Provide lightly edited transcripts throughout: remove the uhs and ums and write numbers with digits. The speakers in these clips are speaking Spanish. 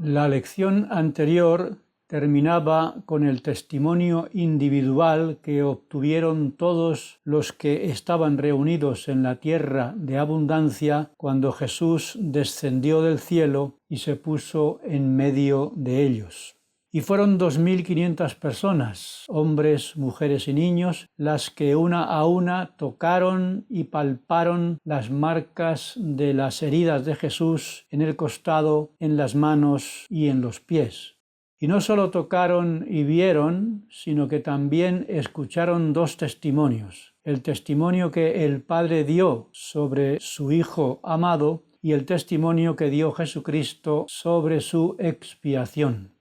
La lección anterior terminaba con el testimonio individual que obtuvieron todos los que estaban reunidos en la tierra de abundancia cuando Jesús descendió del cielo y se puso en medio de ellos. Y fueron 2.500 personas, hombres, mujeres y niños, las que una a una tocaron y palparon las marcas de las heridas de Jesús en el costado, en las manos y en los pies. Y no solo tocaron y vieron, sino que también escucharon dos testimonios: el testimonio que el Padre dio sobre su Hijo amado y el testimonio que dio Jesucristo sobre su expiación.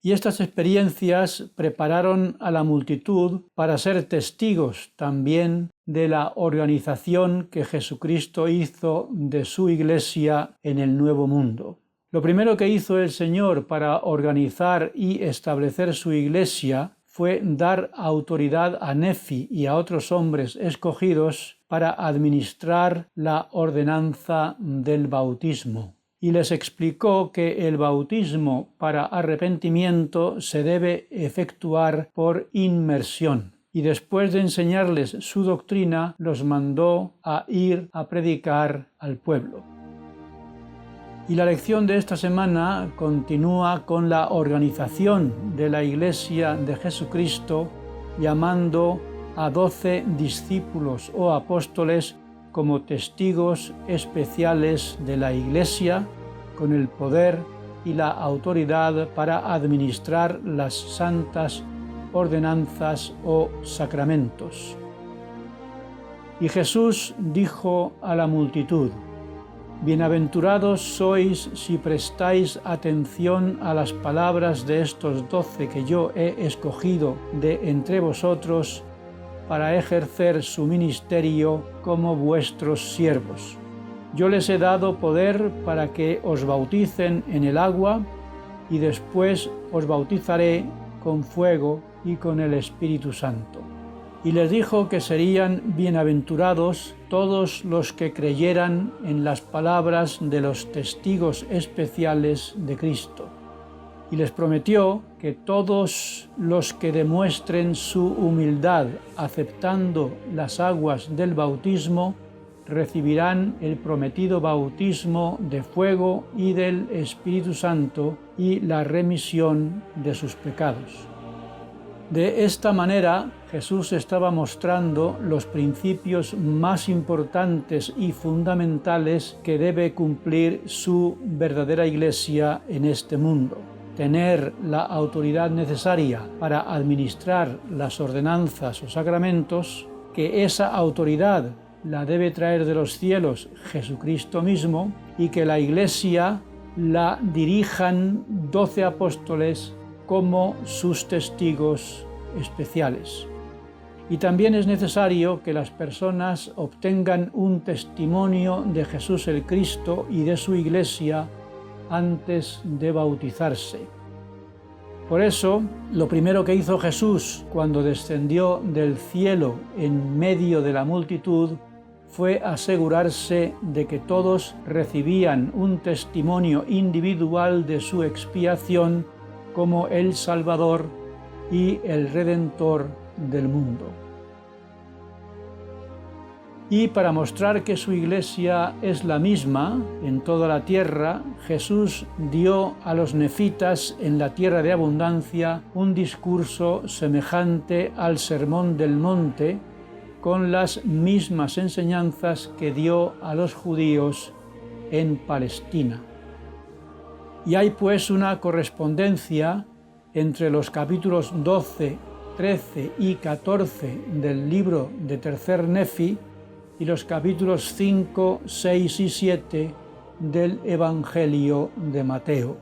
Y estas experiencias prepararon a la multitud para ser testigos también de la organización que Jesucristo hizo de su Iglesia en el Nuevo Mundo. Lo primero que hizo el Señor para organizar y establecer su Iglesia fue dar autoridad a Nefi y a otros hombres escogidos para administrar la ordenanza del bautismo. Y les explicó que el bautismo para arrepentimiento se debe efectuar por inmersión. Y después de enseñarles su doctrina, los mandó a ir a predicar al pueblo. Y la lección de esta semana continúa con la organización de la Iglesia de Jesucristo, llamando a 12 discípulos o apóstoles como testigos especiales de la Iglesia, con el poder y la autoridad para administrar las santas ordenanzas o sacramentos. Y Jesús dijo a la multitud: «Bienaventurados sois si prestáis atención a las palabras de estos 12 que yo he escogido de entre vosotros para ejercer su ministerio como vuestros siervos. Yo les he dado poder para que os bauticen en el agua y después os bautizaré con fuego y con el Espíritu Santo». Y les dijo que serían bienaventurados todos los que creyeran en las palabras de los testigos especiales de Cristo. Y les prometió que todos los que demuestren su humildad aceptando las aguas del bautismo recibirán el prometido bautismo de fuego y del Espíritu Santo y la remisión de sus pecados. De esta manera, Jesús estaba mostrando los principios más importantes y fundamentales que debe cumplir su verdadera Iglesia en este mundo: tener la autoridad necesaria para administrar las ordenanzas o sacramentos, que esa autoridad la debe traer de los cielos Jesucristo mismo, y que la Iglesia la dirijan 12 apóstoles como sus testigos especiales. Y también es necesario que las personas obtengan un testimonio de Jesús el Cristo y de su Iglesia antes de bautizarse. Por eso, lo primero que hizo Jesús cuando descendió del cielo en medio de la multitud fue asegurarse de que todos recibían un testimonio individual de su expiación como el Salvador y el Redentor del mundo. Y para mostrar que su Iglesia es la misma en toda la tierra, Jesús dio a los nefitas en la tierra de abundancia un discurso semejante al Sermón del Monte, con las mismas enseñanzas que dio a los judíos en Palestina. Y hay pues una correspondencia entre los capítulos 12, 13 y 14 del libro de Tercer Nefi y los capítulos 5, 6 y 7 del Evangelio de Mateo.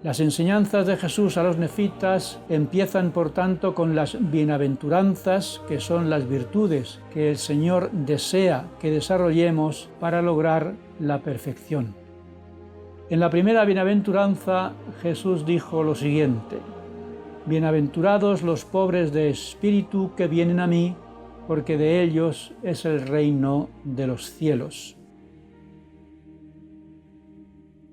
Las enseñanzas de Jesús a los nefitas empiezan, por tanto, con las bienaventuranzas, que son las virtudes que el Señor desea que desarrollemos para lograr la perfección. En la primera bienaventuranza, Jesús dijo lo siguiente: «Bienaventurados los pobres de espíritu que vienen a mí, porque de ellos es el reino de los cielos».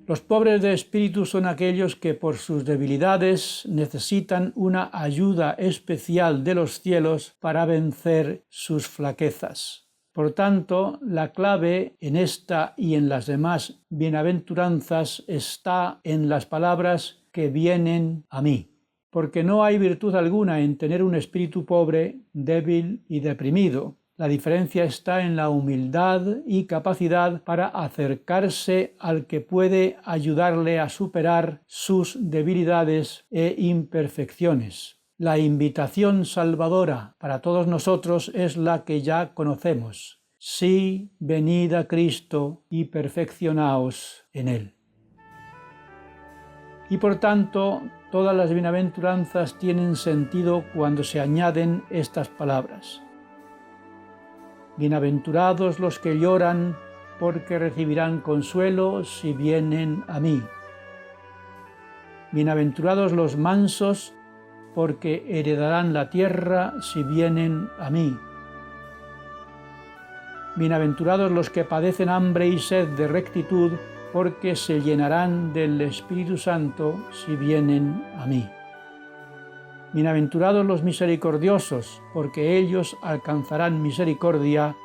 Los pobres de espíritu son aquellos que por sus debilidades necesitan una ayuda especial de los cielos para vencer sus flaquezas. Por tanto, la clave en esta y en las demás bienaventuranzas está en las palabras que vienen a mí. Porque no hay virtud alguna en tener un espíritu pobre, débil y deprimido. La diferencia está en la humildad y capacidad para acercarse al que puede ayudarle a superar sus debilidades e imperfecciones. La invitación salvadora para todos nosotros es la que ya conocemos. Sí, venid a Cristo y perfeccionaos en Él. Y por tanto, todas las bienaventuranzas tienen sentido cuando se añaden estas palabras. Bienaventurados los que lloran, porque recibirán consuelo si vienen a mí. Bienaventurados los mansos, porque heredarán la tierra si vienen a mí. Bienaventurados los que padecen hambre y sed de rectitud, porque se llenarán del Espíritu Santo si vienen a mí. Bienaventurados los misericordiosos, porque ellos alcanzarán misericordia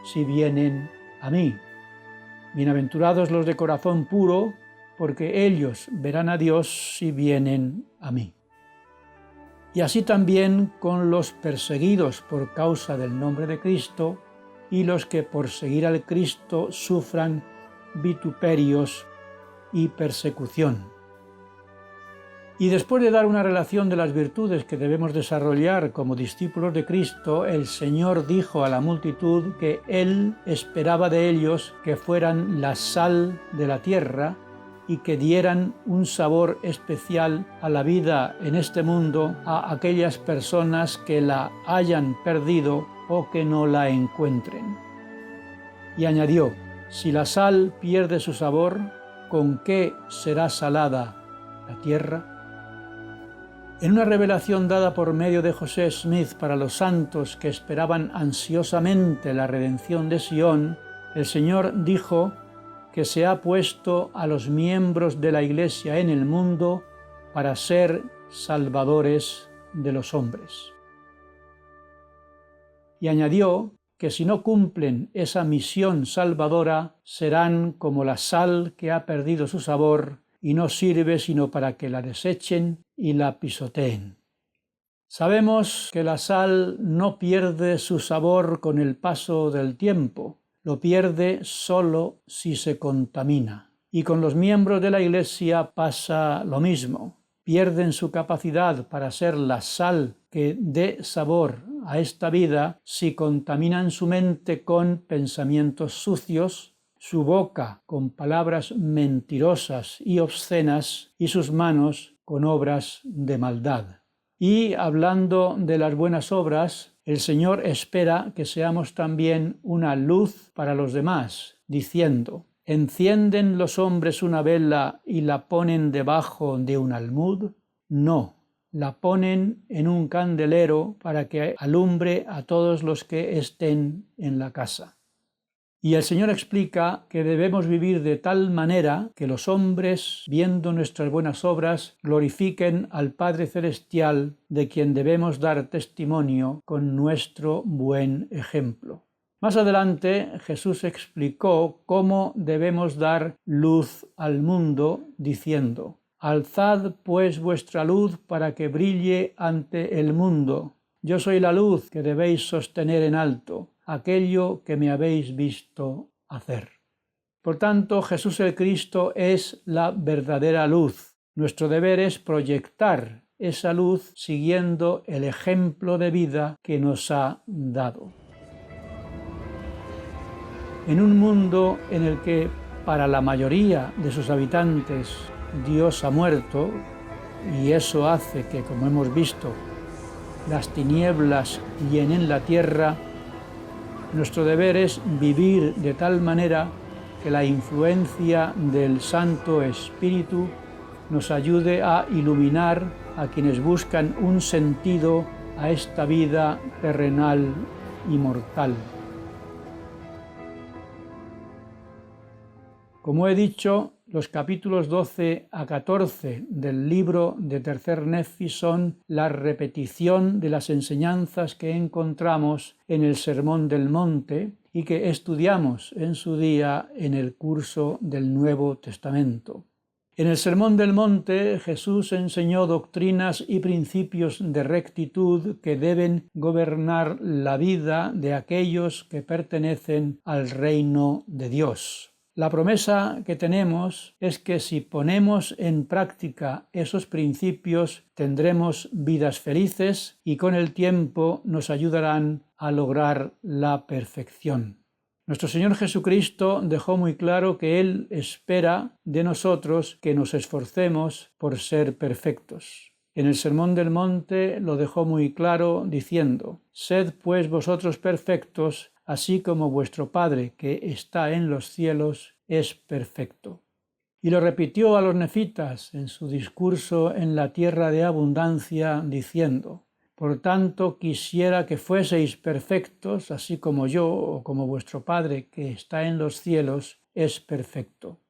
si vienen a mí. Bienaventurados los de corazón puro, porque ellos verán a Dios si vienen a mí. Y así también con los perseguidos por causa del nombre de Cristo y los que por seguir al Cristo sufran vituperios y persecución. Y después de dar una relación de las virtudes que debemos desarrollar como discípulos de Cristo, el Señor dijo a la multitud que Él esperaba de ellos que fueran la sal de la tierra y que dieran un sabor especial a la vida en este mundo a aquellas personas que la hayan perdido o que no la encuentren. Y añadió, si la sal pierde su sabor, ¿con qué será salada la tierra? En una revelación dada por medio de José Smith para los santos que esperaban ansiosamente la redención de Sion, el Señor dijo que se ha puesto a los miembros de la Iglesia en el mundo para ser salvadores de los hombres. Y añadió que si no cumplen esa misión salvadora, serán como la sal que ha perdido su sabor y no sirve sino para que la desechen y la pisoteen. Sabemos que la sal no pierde su sabor con el paso del tiempo, lo pierde solo si se contamina. Y con los miembros de la Iglesia pasa lo mismo. Pierden su capacidad para ser la sal que dé sabor a esta vida si contaminan su mente con pensamientos sucios, su boca con palabras mentirosas y obscenas y sus manos con obras de maldad. Y hablando de las buenas obras, el Señor espera que seamos también una luz para los demás, diciendo, ¿encienden los hombres una vela y la ponen debajo de un almud? No, la ponen en un candelero para que alumbre a todos los que estén en la casa. Y el Señor explica que debemos vivir de tal manera que los hombres, viendo nuestras buenas obras, glorifiquen al Padre Celestial, de quien debemos dar testimonio con nuestro buen ejemplo. Más adelante, Jesús explicó cómo debemos dar luz al mundo, diciendo, «Alzad pues vuestra luz para que brille ante el mundo. Yo soy la luz que debéis sostener en alto, aquello que me habéis visto hacer». Por tanto, Jesús el Cristo es la verdadera luz. Nuestro deber es proyectar esa luz siguiendo el ejemplo de vida que nos ha dado. En un mundo en el que para la mayoría de sus habitantes Dios ha muerto, y eso hace que, como hemos visto, las tinieblas llenen la tierra, nuestro deber es vivir de tal manera que la influencia del Santo Espíritu nos ayude a iluminar a quienes buscan un sentido a esta vida terrenal y mortal. Como he dicho, Los capítulos 12 a 14 del libro de Tercer Nefi son la repetición de las enseñanzas que encontramos en el Sermón del Monte y que estudiamos en su día en el curso del Nuevo Testamento. En el Sermón del Monte, Jesús enseñó doctrinas y principios de rectitud que deben gobernar la vida de aquellos que pertenecen al reino de Dios. La promesa que tenemos es que si ponemos en práctica esos principios tendremos vidas felices y con el tiempo nos ayudarán a lograr la perfección. Nuestro Señor Jesucristo dejó muy claro que Él espera de nosotros que nos esforcemos por ser perfectos. En el Sermón del Monte lo dejó muy claro diciendo: «Sed pues vosotros perfectos, así como vuestro Padre que está en los cielos es perfecto». Y lo repitió a los nefitas en su discurso en la tierra de abundancia, diciendo: «Por tanto quisiera que fueseis perfectos, así como yo o como vuestro Padre que está en los cielos es perfecto».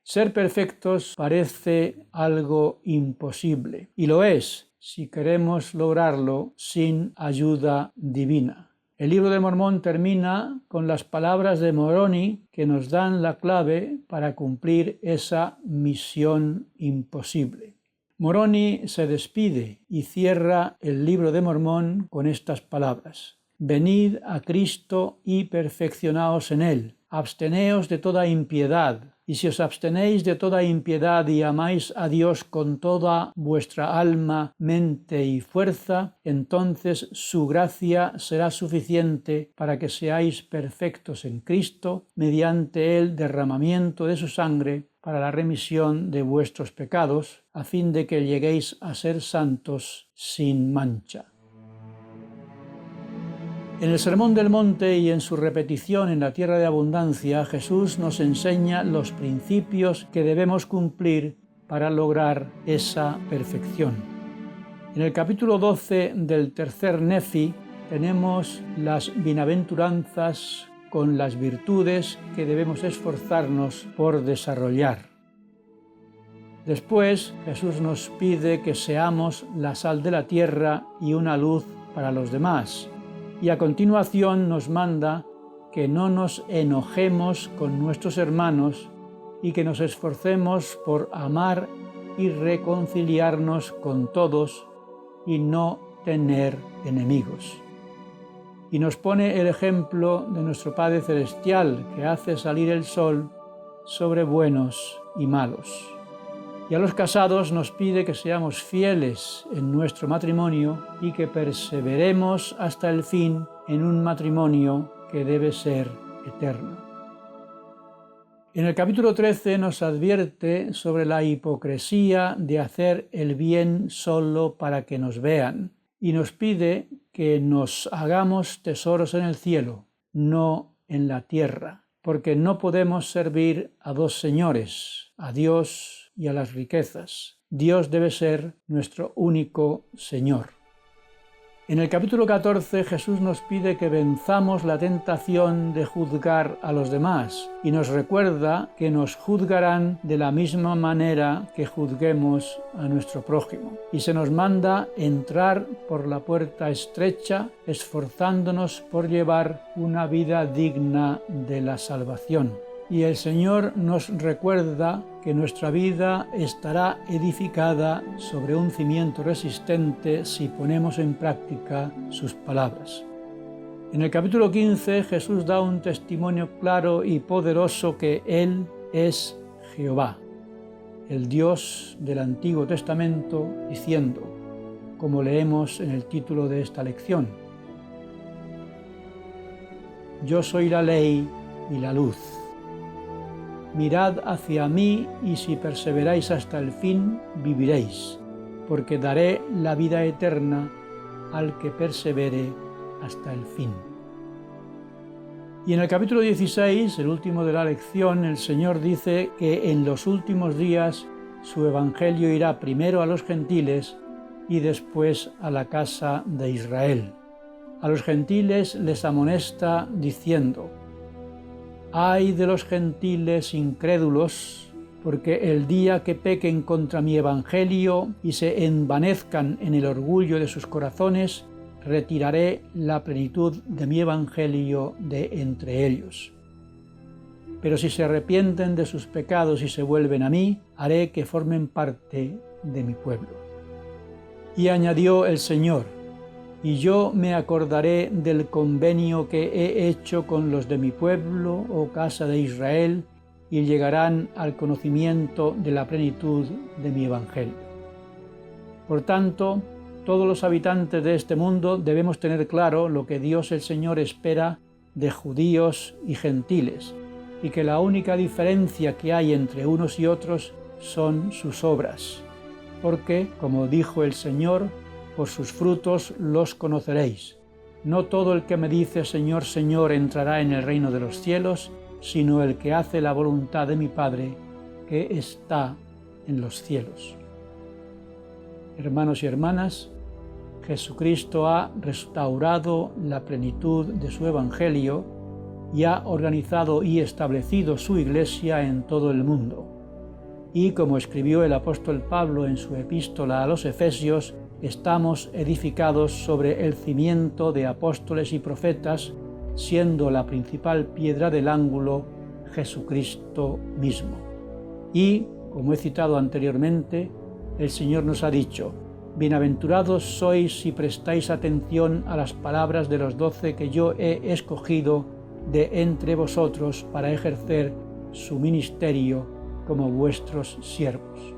Ser perfectos parece algo imposible, y lo es si queremos lograrlo sin ayuda divina. El libro de Mormón termina con las palabras de Moroni que nos dan la clave para cumplir esa misión imposible. Moroni se despide y cierra el libro de Mormón con estas palabras: «Venid a Cristo y perfeccionaos en él, absteneos de toda impiedad, y si os abstenéis de toda impiedad y amáis a Dios con toda vuestra alma, mente y fuerza, entonces su gracia será suficiente para que seáis perfectos en Cristo, mediante el derramamiento de su sangre, para la remisión de vuestros pecados, a fin de que lleguéis a ser santos sin mancha». En el Sermón del Monte y en su repetición en la tierra de abundancia, Jesús nos enseña los principios que debemos cumplir para lograr esa perfección. En el capítulo 12 del Tercer Nefi tenemos las bienaventuranzas con las virtudes que debemos esforzarnos por desarrollar. Después, Jesús nos pide que seamos la sal de la tierra y una luz para los demás. Y a continuación nos manda que no nos enojemos con nuestros hermanos y que nos esforcemos por amar y reconciliarnos con todos y no tener enemigos. Y nos pone el ejemplo de nuestro Padre Celestial, que hace salir el sol sobre buenos y malos. Y a los casados nos pide que seamos fieles en nuestro matrimonio y que perseveremos hasta el fin en un matrimonio que debe ser eterno. En el capítulo 13 nos advierte sobre la hipocresía de hacer el bien solo para que nos vean y nos pide que nos hagamos tesoros en el cielo, no en la tierra, porque no podemos servir a dos señores, a Dios y a las riquezas. Dios debe ser nuestro único Señor. En el capítulo 14 Jesús nos pide que venzamos la tentación de juzgar a los demás y nos recuerda que nos juzgarán de la misma manera que juzguemos a nuestro prójimo. Y se nos manda entrar por la puerta estrecha, esforzándonos por llevar una vida digna de la salvación. Y el Señor nos recuerda que nuestra vida estará edificada sobre un cimiento resistente si ponemos en práctica sus palabras. En el capítulo 15 Jesús da un testimonio claro y poderoso que Él es Jehová, el Dios del Antiguo Testamento, diciendo, como leemos en el título de esta lección: «Yo soy la ley y la luz. Mirad hacia mí y si perseveráis hasta el fin, viviréis, porque daré la vida eterna al que persevere hasta el fin». Y en el capítulo 16, el último de la lección, el Señor dice que en los últimos días su evangelio irá primero a los gentiles y después a la casa de Israel. A los gentiles les amonesta diciendo: «Ay de los gentiles incrédulos, porque el día que pequen contra mi evangelio y se envanezcan en el orgullo de sus corazones, retiraré la plenitud de mi evangelio de entre ellos. Pero si se arrepienten de sus pecados y se vuelven a mí, haré que formen parte de mi pueblo. Y añadió el Señor: y yo me acordaré del convenio que he hecho con los de mi pueblo, oh casa de Israel, y llegarán al conocimiento de la plenitud de mi evangelio. Por tanto, todos los habitantes de este mundo debemos tener claro lo que Dios el Señor espera de judíos y gentiles, y que la única diferencia que hay entre unos y otros son sus obras, porque, como dijo el Señor, por sus frutos los conoceréis. No todo el que me dice Señor, Señor entrará en el reino de los cielos, sino el que hace la voluntad de mi Padre que está en los cielos. Hermanos y hermanas, Jesucristo ha restaurado la plenitud de su Evangelio y ha organizado y establecido su Iglesia en todo el mundo. Y como escribió el apóstol Pablo en su epístola a los Efesios, estamos edificados sobre el cimiento de apóstoles y profetas, siendo la principal piedra del ángulo Jesucristo mismo. Y, como he citado anteriormente, el Señor nos ha dicho: bienaventurados sois si prestáis atención a las palabras de los 12 que yo he escogido de entre vosotros para ejercer su ministerio como vuestros siervos.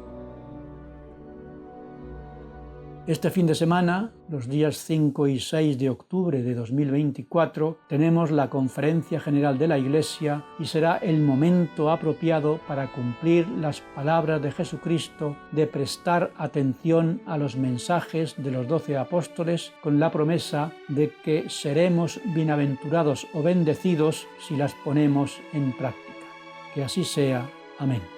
Este fin de semana, los días 5 y 6 de octubre de 2024, tenemos la Conferencia General de la Iglesia y será el momento apropiado para cumplir las palabras de Jesucristo de prestar atención a los mensajes de los 12 apóstoles con la promesa de que seremos bienaventurados o bendecidos si las ponemos en práctica. Que así sea. Amén.